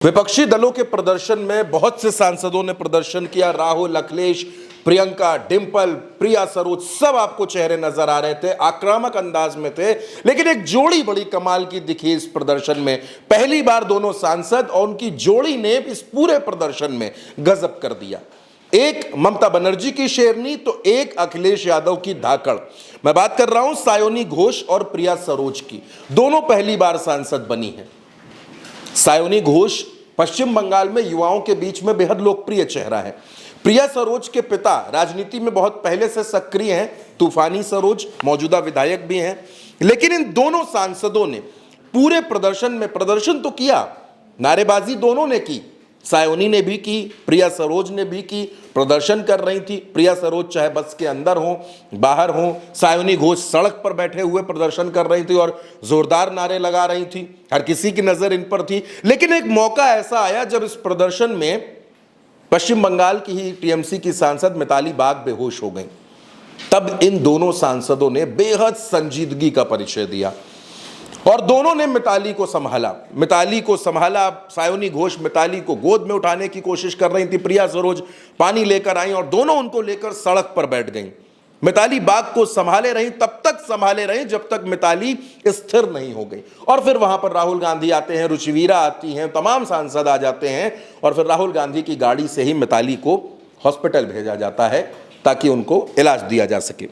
विपक्षी दलों के प्रदर्शन में बहुत से सांसदों ने प्रदर्शन किया। राहुल, अखिलेश, प्रियंका, डिंपल, प्रिया सरोज, सब आपको चेहरे नजर आ रहे थे, आक्रामक अंदाज में थे। लेकिन एक जोड़ी बड़ी कमाल की दिखी इस प्रदर्शन में। पहली बार दोनों सांसद और उनकी जोड़ी ने इस पूरे प्रदर्शन में गजब कर दिया। एक ममता बनर्जी की शेरनी तो एक अखिलेश यादव की धाकड़। मैं बात कर रहा हूं सायोनी घोष और प्रिया सरोज की। दोनों पहली बार सांसद बनी है। सायोनी घोष पश्चिम बंगाल में युवाओं के बीच में बेहद लोकप्रिय चेहरा है। प्रिया सरोज के पिता राजनीति में बहुत पहले से सक्रिय हैं, तूफानी सरोज मौजूदा विधायक भी हैं। लेकिन इन दोनों सांसदों ने पूरे प्रदर्शन में प्रदर्शन तो किया, नारेबाजी दोनों ने की। सायोनी ने भी की, प्रिया सरोज ने भी की, प्रदर्शन कर रही थी। प्रिया सरोज चाहे बस के अंदर हो बाहर हो, सायोनी घोष सड़क पर बैठे हुए प्रदर्शन कर रही थी और जोरदार नारे लगा रही थी। हर किसी की नजर इन पर थी। लेकिन एक मौका ऐसा आया जब इस प्रदर्शन में पश्चिम बंगाल की ही टीएमसी की सांसद मिताली बाग बेहोश हो गई। तब इन दोनों सांसदों ने बेहद संजीदगी का परिचय दिया और दोनों ने मिताली को संभाला। सायोनी घोष मिताली को गोद में उठाने की कोशिश कर रही थी, प्रिया सरोज पानी लेकर आई और दोनों उनको लेकर सड़क पर बैठ गईं। मिताली बाग को संभाले रही, तब तक संभाले रही जब तक मिताली स्थिर नहीं हो गई। और फिर वहां पर राहुल गांधी आते हैं, रुचिवीरा आती हैं, तमाम सांसद आ जाते हैं और फिर राहुल गांधी की गाड़ी से ही मिताली को हॉस्पिटल भेजा जाता है ताकि उनको इलाज दिया जा सके।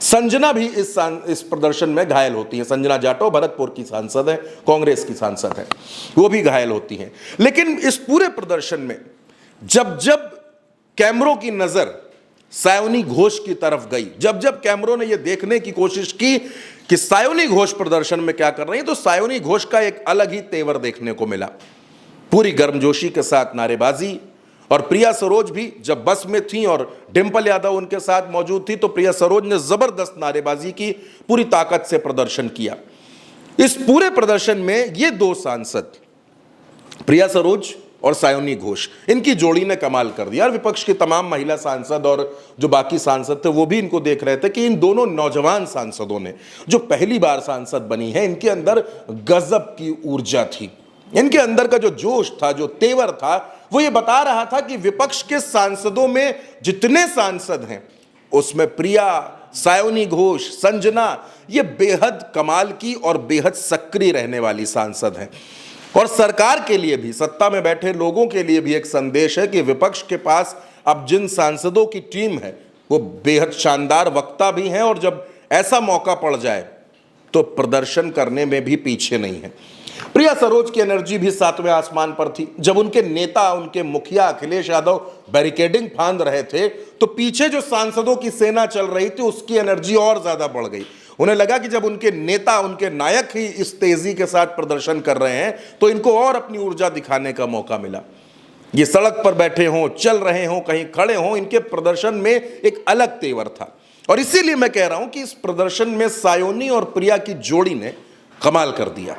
संजना भी इस प्रदर्शन में घायल होती है। संजना जाटव भरतपुर की सांसद है, कांग्रेस की सांसद है, वो भी घायल होती हैं। लेकिन इस पूरे प्रदर्शन में जब जब कैमरों की नजर सायोनी घोष की तरफ गई, जब जब कैमरों ने यह देखने की कोशिश की कि सायोनी घोष प्रदर्शन में क्या कर रही है, तो सायोनी घोष का एक अलग ही तेवर देखने को मिला। पूरी गर्मजोशी के साथ नारेबाजी। और प्रिया सरोज भी जब बस में थी और डिंपल यादव उनके साथ मौजूद थी तो प्रिया सरोज ने जबरदस्त नारेबाजी की, पूरी ताकत से प्रदर्शन किया। इस पूरे प्रदर्शन में ये दो सांसद प्रिया सरोज और सायोनी घोष, इनकी जोड़ी ने कमाल कर दिया। और विपक्ष की तमाम महिला सांसद और जो बाकी सांसद थे वो भी इनको देख रहे थे कि इन दोनों नौजवान सांसदों ने जो पहली बार सांसद बनी है, इनके अंदर गजब की ऊर्जा थी। इनके अंदर का जो जोश था, जो तेवर था, वो ये बता रहा था कि विपक्ष के सांसदों में जितने सांसद हैं उसमें प्रिया, सायोनी घोष, संजना, ये बेहद कमाल की और बेहद सक्रिय रहने वाली सांसद हैं। और सरकार के लिए भी, सत्ता में बैठे लोगों के लिए भी एक संदेश है कि विपक्ष के पास अब जिन सांसदों की टीम है वो बेहद शानदार वक्ता भी हैं और जब ऐसा मौका पड़ जाए तो प्रदर्शन करने में भी पीछे नहीं है। प्रिया सरोज की एनर्जी भी सातवें आसमान पर थी। जब उनके नेता, उनके मुखिया अखिलेश यादव बैरिकेडिंग फांद रहे थे तो पीछे जो सांसदों की सेना चल रही थी उसकी एनर्जी और ज्यादा बढ़ गई। उन्हें लगा कि जब उनके नेता, उनके नायक ही इस तेजी के साथ प्रदर्शन कर रहे हैं तो इनको और अपनी ऊर्जा दिखाने का मौका मिला। ये सड़क पर बैठे हों, चल रहे हों, कहीं खड़े हों, इनके प्रदर्शन में एक अलग तेवर था। और इसीलिए मैं कह रहा हूं कि इस प्रदर्शन में सायोनी और प्रिया की जोड़ी ने कमाल कर दिया।